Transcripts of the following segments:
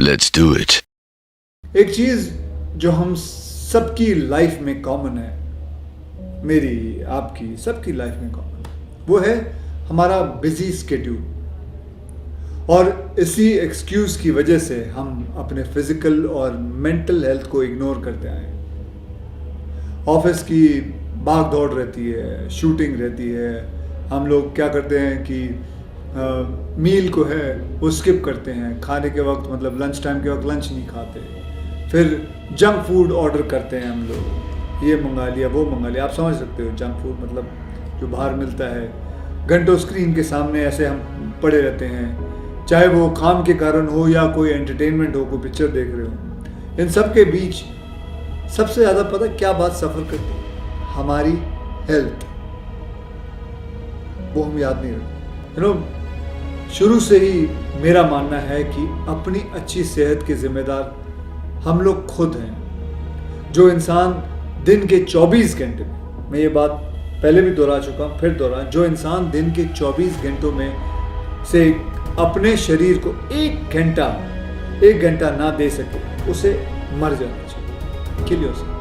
Let's do it. एक चीज जो हम सबकी लाइफ में कॉमन है, मेरी, आपकी, सबकी लाइफ में कॉमन है, वो है हमारा बिजी स्केड्यूल। और इसी एक्सक्यूज की वजह से हम अपने फिजिकल और मेंटल हेल्थ को इग्नोर करते आए हैं। ऑफिस की भाग दौड़ रहती है, शूटिंग रहती है, हम लोग क्या करते हैं कि मील को है वो स्किप करते हैं, खाने के वक्त मतलब लंच टाइम के वक्त लंच नहीं खाते, फिर जंक फूड ऑर्डर करते हैं हम लोग, ये मंगा लिया वो मंगा लिया। आप समझ सकते हो जंक फूड मतलब जो बाहर मिलता है। घंटों स्क्रीन के सामने ऐसे हम पड़े रहते हैं, चाहे वो काम के कारण हो या कोई एंटरटेनमेंट हो, कोई पिक्चर देख रहे हो। इन सब के बीच सबसे ज़्यादा पता क्या बात सफ़र करती है? हमारी हेल्थ। वो हम याद नहीं रखते। शुरू से ही मेरा मानना है कि अपनी अच्छी सेहत के जिम्मेदार हम लोग खुद हैं। जो इंसान दिन के 24 घंटे में, मैं ये बात पहले भी दोहरा चुका हूँ, फिर दोहरा, जो इंसान दिन के 24 घंटों में से अपने शरीर को एक घंटा ना दे सके, उसे मर जाना चाहिए। Kill yourself.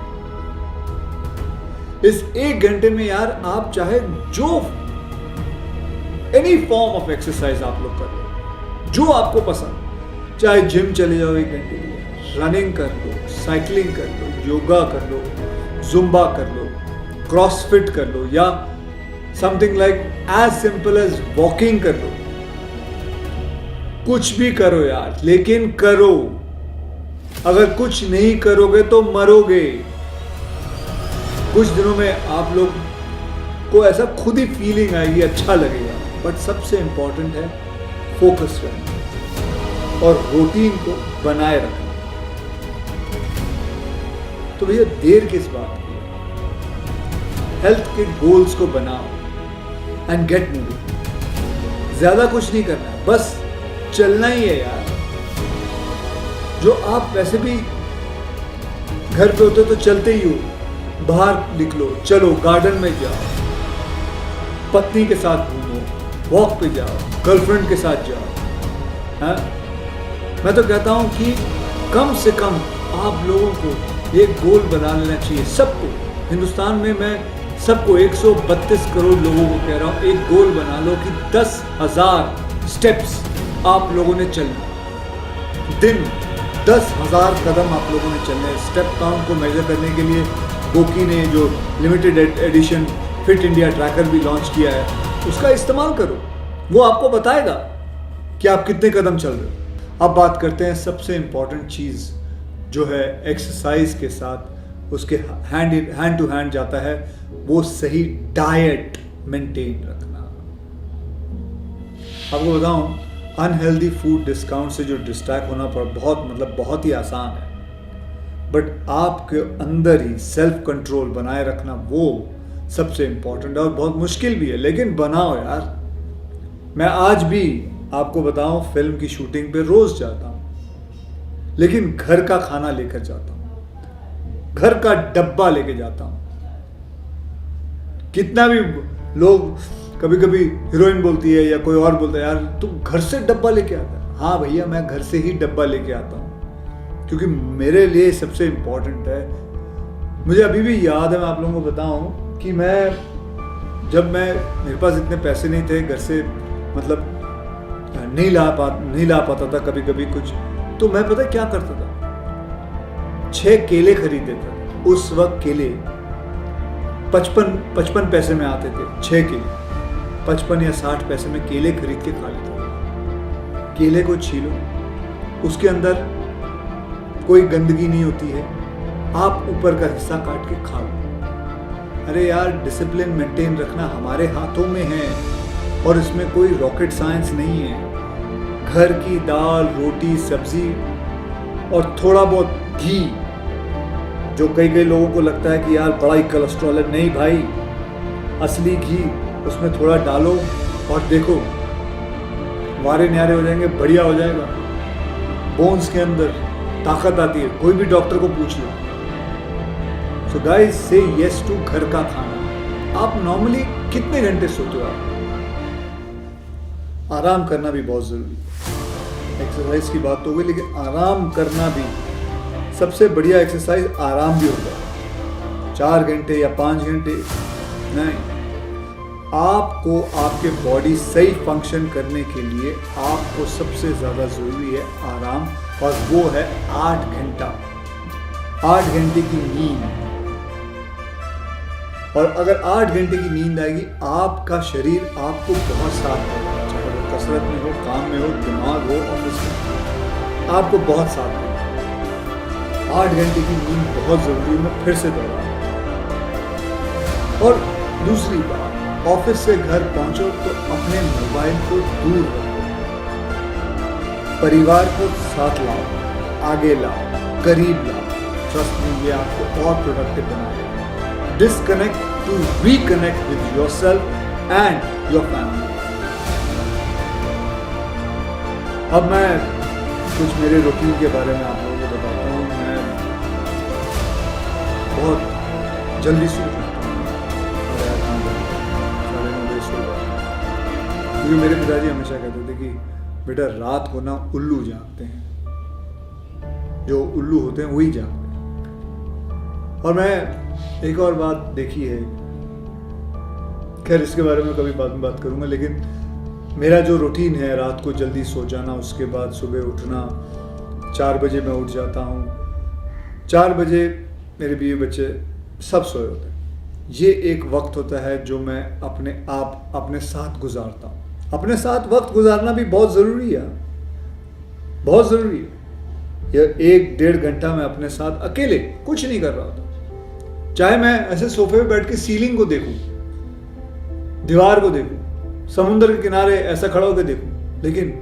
इस एक घंटे में यार आप चाहे जो एनी फॉर्म ऑफ एक्सरसाइज आप लोग कर लो, जो आपको पसंद, चाहे जिम चले जाओ 1 घंटे के लिए, रनिंग कर लो, साइकिलिंग कर लो, योगा कर लो, जुम्बा कर लो, क्रॉसफिट कर लो, या something like as simple as walking कर लो। कुछ भी करो यार, लेकिन करो। अगर कुछ नहीं करोगे तो मरोगे। कुछ दिनों में आप लोग को ऐसा खुद ही फीलिंग आएगी, अच्छा लगेगा। बट सबसे इंपॉर्टेंट है फोकस करना और रूटीन को बनाए रखना। तो भैया देर किस बात की? हेल्थ के गोल्स को बनाओ एंड गेट मूविंग। ज्यादा कुछ नहीं करना है, बस चलना ही है यार। जो आप वैसे भी घर पे होते तो चलते ही हो, बाहर निकलो, चलो, गार्डन में जाओ, पत्नी के साथ घूमो, वॉक पे जाओ, गर्लफ्रेंड के साथ जाओ। हाँ, मैं तो कहता हूं कि कम से कम आप लोगों को एक गोल बना लेना चाहिए, सबको। हिंदुस्तान में मैं सबको 132 करोड़ लोगों को कह रहा हूं, एक गोल बना लो कि 10,000 स्टेप्स आप लोगों ने चलना। दिन 10,000 कदम आप लोगों ने चलने। स्टेप काउंट को मेजर करने के लिए गोकी ने जो limited edition fit India tracker भी लॉन्च किया है, उसका इस्तेमाल करो। वो आपको बताएगा कि आप कितने कदम चल रहे हो। अब बात करते हैं सबसे इंपॉर्टेंट चीज़ जो है एक्सरसाइज के साथ उसके हैंड टू हैंड जाता है, वो सही डाइट मेंटेन रखना। आपको बताऊं, अनहेल्दी फूड डिस्काउंट से जो डिस्ट्रैक्ट होना बहुत ही आसान है। बट आपके अंदर ही सेल्फ कंट्रोल बनाए रखना वो सबसे इंपॉर्टेंट है और बहुत मुश्किल भी है, लेकिन बनाओ यार। मैं आज भी आपको बताऊं, फिल्म की शूटिंग पे रोज जाता हूं, लेकिन घर का खाना लेकर जाता हूं, घर का डब्बा लेके जाता हूं। कितना भी लोग, कभी कभी हीरोइन बोलती है या कोई और बोलता है, यार तुम घर से डब्बा लेके आता है। हाँ भैया, मैं घर से ही डब्बा लेके आता हूं, क्योंकि मेरे लिए सबसे इंपॉर्टेंट है। मुझे अभी भी याद है, मैं आप लोगों को बताऊं कि मेरे पास इतने पैसे नहीं थे, घर से मतलब नहीं ला पाता था कभी कभी कुछ, तो मैं पता क्या करता था, 6 केले खरीद देता था। उस वक्त केले 55 पैसे में आते थे, 6 केले 55 या 60 पैसे में केले खरीद के खा लेता था। केले को छीलो, उसके अंदर कोई गंदगी नहीं होती है, आप ऊपर का हिस्सा काट के खा लो। अरे यार, डिसिप्लिन मेंटेन रखना हमारे हाथों में है और इसमें कोई रॉकेट साइंस नहीं है। घर की दाल, रोटी, सब्जी और थोड़ा बहुत घी, जो कई लोगों को लगता है कि यार बड़ा ही कोलेस्ट्रॉल है, नहीं भाई, असली घी उसमें थोड़ा डालो और देखो, वारे न्यारे हो जाएंगे, बढ़िया हो जाएगा। बोन्स के अंदर ताकत आती है, कोई भी डॉक्टर को पूछ लो। सो गाइस, से यस टू घर का खाना। आप नॉर्मली कितने घंटे सोते हो? आप आराम करना भी बहुत जरूरी है। एक्सरसाइज की बात तो हुई, लेकिन आराम करना भी सबसे बढ़िया एक्सरसाइज आराम भी होता है। 4 घंटे या 5 घंटे नहीं, आपको आपके बॉडी सही फंक्शन करने के लिए आपको सबसे ज़्यादा ज़रूरी है आराम, और वो है 8 घंटा, 8 घंटे की नींद। और अगर 8 घंटे की नींद आएगी, आपका शरीर आपको बहुत साथ देगा, चाहे वो कसरत में हो, काम में हो, दिमाग हो, ऑफिस में, आपको बहुत साथ देगा। 8 घंटे की नींद बहुत ज़रूरी है, मैं फिर से दोहरा। और दूसरी बात, ऑफिस से घर पहुंचो तो अपने मोबाइल को दूर रखो, परिवार को साथ लाओ, आगे लाओ, करीब लाओ। ट्रस्ट मी, ये आपको और प्रोडक्टिव बनाएगा। Disconnect to reconnect with yourself and your family. अब मैं कुछ मेरे रूटीन के बारे में आप लोगों को बताता हूँ। मैं बहुत जल्दी सो जाता हूँ, क्योंकि मेरे पिताजी हमेशा कहते थे कि बेटा रात को ना उल्लू जागते हैं, जो उल्लू होते हैं वही जागते हैं। और मैं एक और बात देखी है, खैर इसके बारे में कभी बाद में बात करूंगा, लेकिन मेरा जो रूटीन है रात को जल्दी सो जाना, उसके बाद सुबह उठना, 4 बजे मैं उठ जाता हूँ। 4 बजे मेरे बीवी बच्चे सब सोए होते हैं। ये एक वक्त होता है जो मैं अपने साथ गुजारता हूँ। अपने साथ वक्त गुजारना भी बहुत ज़रूरी है, बहुत ज़रूरी है। यह 1-1.5 घंटा मैं अपने साथ अकेले कुछ नहीं कर रहा होता, चाहे मैं ऐसे सोफे पे बैठ के सीलिंग को देखूं, दीवार को देखूं, समुद्र के किनारे ऐसा खड़ा होकर देखूं, लेकिन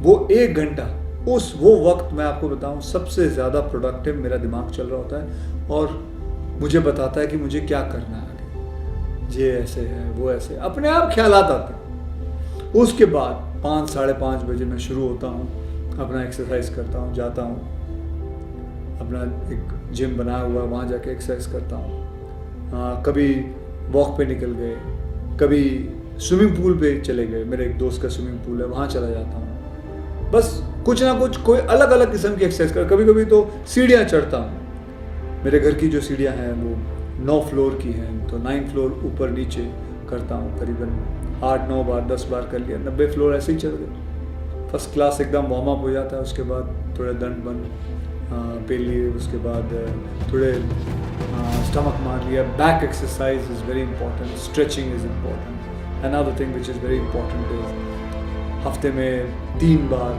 वो 1 घंटा, वो वक्त मैं आपको बताऊं सबसे ज़्यादा प्रोडक्टिव मेरा दिमाग चल रहा होता है और मुझे बताता है कि मुझे क्या करना है आगे, ये ऐसे है, वो ऐसे, अपने आप ख्यालात आते हैं। उसके बाद 5-5:30 बजे मैं शुरू होता हूँ, अपना एक्सरसाइज करता हूँ, जाता हूँ, अपना एक जिम बनाया हुआ है, वहाँ जाके एक्सरसाइज करता हूँ। कभी वॉक पे निकल गए, कभी स्विमिंग पूल पे चले गए, मेरे एक दोस्त का स्विमिंग पूल है, वहाँ चला जाता हूँ। बस कुछ ना कुछ कोई अलग अलग किस्म की एक्सरसाइज कर, कभी कभी तो सीढ़ियाँ चढ़ता हूँ। मेरे घर की जो सीढ़ियाँ हैं वो 9 फ्लोर की हैं, तो 9 फ्लोर ऊपर नीचे करता हूँ, करीबन 8-9 बार 10 बार कर लिया, 90 फ्लोर ऐसे ही चल गए। फर्स्ट क्लास एकदम वार्म अप हो जाता है। उसके बाद थोड़े दंड बंद पे लिए, उसके बाद थोड़े स्टमक मार लिया। Back exercise is very important, stretching is important. Another thing which is very important is हफ्ते में 3 बार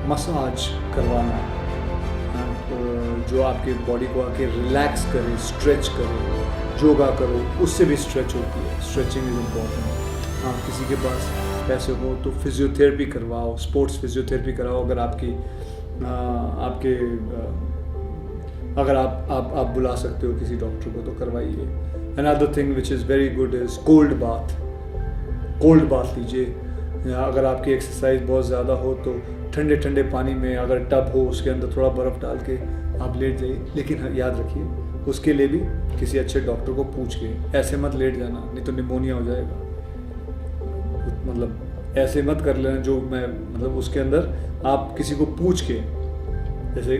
मसाज करवाना, जो आपके बॉडी को आके रिलैक्स करे, स्ट्रेच करे। योगा करो, उससे भी स्ट्रेच होती है, स्ट्रेचिंग इज़ इम्पॉर्टेंट। आप किसी के पास पैसे हो तो फिजियोथेरेपी करवाओ, स्पोर्ट्स फिजियोथेरेपी कराओ। अगर अगर आप बुला सकते हो किसी डॉक्टर को तो करवाइए। Another thing which is very good is cold bath लीजिए। अगर आपकी एक्सरसाइज बहुत ज़्यादा हो तो ठंडे ठंडे पानी में, अगर टब हो उसके अंदर थोड़ा बर्फ़ डाल के आप लेट जाइए। लेकिन याद रखिए, उसके लिए भी किसी अच्छे डॉक्टर को पूछ के, ऐसे मत लेट जाना, नहीं तो निमोनिया हो जाएगा। मतलब ऐसे मत कर लेना जो मैं, मतलब उसके अंदर आप किसी को पूछ के, जैसे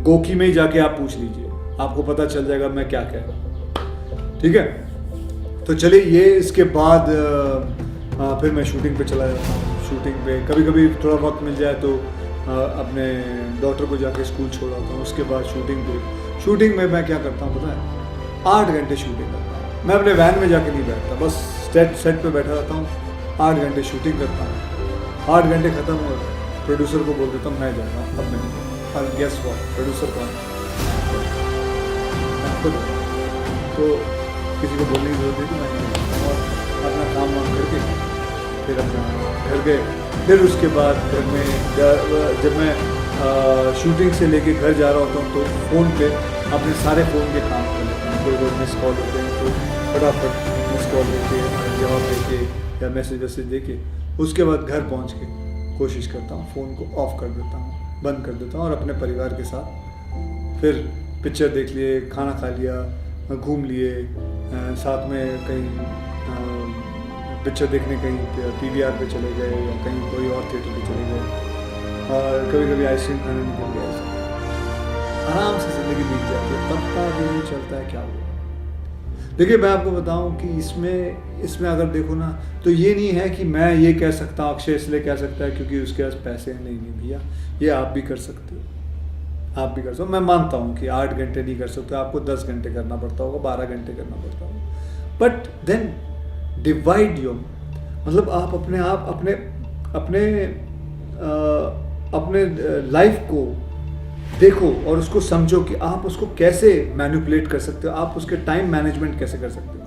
गोखी में ही जाके आप पूछ लीजिए, आपको पता चल जाएगा मैं क्या कह रहा हूँ। ठीक है, तो चलिए ये इसके बाद फिर मैं शूटिंग पे चला जाता हूँ। शूटिंग पे कभी कभी थोड़ा वक्त मिल जाए तो अपने डॉटर को जाके स्कूल छोड़ आता हूँ। उसके बाद शूटिंग में मैं क्या करता हूँ पता है, 8 घंटे शूटिंग करता हूँ। मैं अपने वैन में जाके नहीं बैठता, बस सेट पे बैठा रहता हूँ, 8 घंटे शूटिंग करता हूँ। 8 घंटे खत्म हो, प्रोड्यूसर को बोल देता हूँ मैं जा रहा हूँ, अब नहीं। और गेस व्हाट, प्रोड्यूसर कौन है? तो किसी को बोलने की जरूरत नहीं, मैं और अपना काम वाम करके फिर अपना घर गए। फिर उसके बाद घर में जब मैं शूटिंग से लेके घर जा रहा होता हूँ तो फ़ोन पे अपने सारे फ़ोन के काम कर लेता हूँ। कोई मिस कॉल होते हैं तो फटाफट मिस कॉल देके, जवाब देके या मैसेज देके, उसके बाद घर पहुँच के कोशिश करता हूँ फ़ोन को ऑफ़ कर देता हूँ, बंद कर देता हूँ और अपने परिवार के साथ फिर पिक्चर देख लिए, खाना खा लिया, घूम लिए, साथ में कहीं पिक्चर देखने कहीं PVR पे चले गए या कहीं कोई और थिएटर पे चले गए। और कभी कभी आइसक्रीम खाने निकल गया, आराम से ज़िंदगी बीत जाती है, पता भी नहीं चलता है क्या हुआ। देखिए मैं आपको बताऊं कि इसमें अगर देखो ना, तो ये नहीं है कि मैं ये कह सकता हूँ अक्षय इसलिए कह सकता है क्योंकि उसके पास पैसे हैं, नहीं भैया, ये आप भी कर सकते हो, आप भी कर सकते हो। मैं मानता हूँ कि 8 घंटे नहीं कर सकते, आपको 10 घंटे करना पड़ता होगा, 12 घंटे करना पड़ता होगा, बट देन डिवाइड योर, मतलब आप अपने लाइफ को देखो और उसको समझो कि आप उसको कैसे मैनिपुलेट कर सकते हो, आप उसके टाइम मैनेजमेंट कैसे कर सकते हो।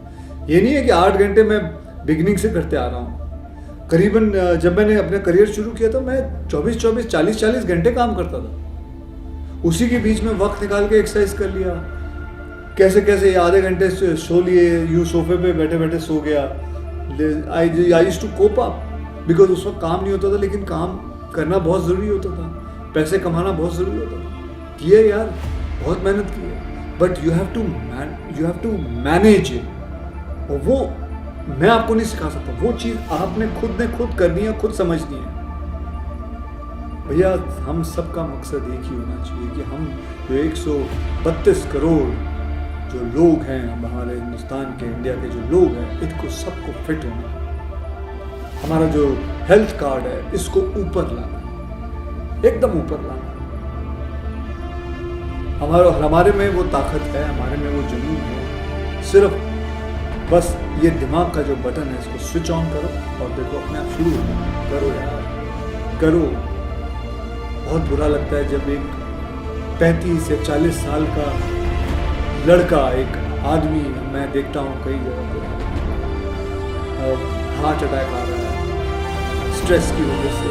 ये नहीं है कि 8 घंटे मैं बिगनिंग से करते आ रहा हूँ। करीबन जब मैंने अपना करियर शुरू किया तो मैं 24-24, 40-40 घंटे काम करता था। उसी के बीच में वक्त निकाल के एक्सरसाइज कर लिया, कैसे कैसे आधे घंटे सो लिए, यूँ सोफे पे बैठे बैठे सो गया। I used to cope up because उस वक्त काम नहीं होता था, लेकिन काम करना बहुत ज़रूरी होता था, पैसे कमाना बहुत ज़रूरी होता था। किए यार, बहुत मेहनत की है, but you have to manage it. और वो मैं आपको नहीं सिखा सकता, वो चीज़ आपने खुद करनी है, खुद समझनी है। भैया हम सबका मकसद एक ही होना चाहिए कि हम जो 132 करोड़ जो लोग हैं हमारे हिंदुस्तान के, इंडिया के जो लोग हैं, इनको सबको फिट होना है। हमारा जो हेल्थ कार्ड है इसको ऊपर लाना, एकदम ऊपर लाना। हमारे में वो ताकत है, हमारे में वो जुनून है, सिर्फ बस ये दिमाग का जो बटन है इसको स्विच ऑन करो और देखो अपने आप शुरू हो जाए। करो यार, करो। बहुत बुरा लगता है जब एक 35 या 40 साल का लड़का, एक आदमी मैं देखता हूँ कई जगह पर हार्ट अटैक आ रहा है स्ट्रेस की वजह से,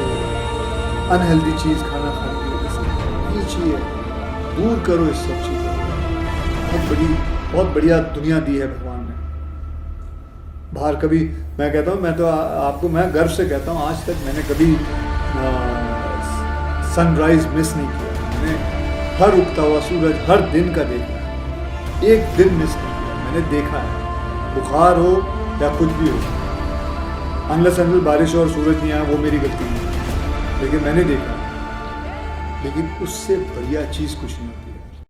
अनहेल्दी चीज़ खाना खाने की वजह से। ये चाहिए दूर करो इस सब चीज़ों को। बहुत बढ़िया दुनिया दी है भगवान ने। बाहर कभी मैं कहता हूँ, मैं तो आपको मैं गर्व से कहता हूँ, आज तक मैंने कभी सनराइज मिस नहीं किया। मैंने हर उगता हुआ सूरज हर दिन का देखा है, एक दिन मिस नहीं किया। मैंने देखा है, बुखार हो या कुछ भी हो, अनलेस बारिश और सूरज नहीं आया वो मेरी गलती नहीं, लेकिन मैंने देखा। लेकिन उससे बढ़िया चीज़ कुछ नहीं।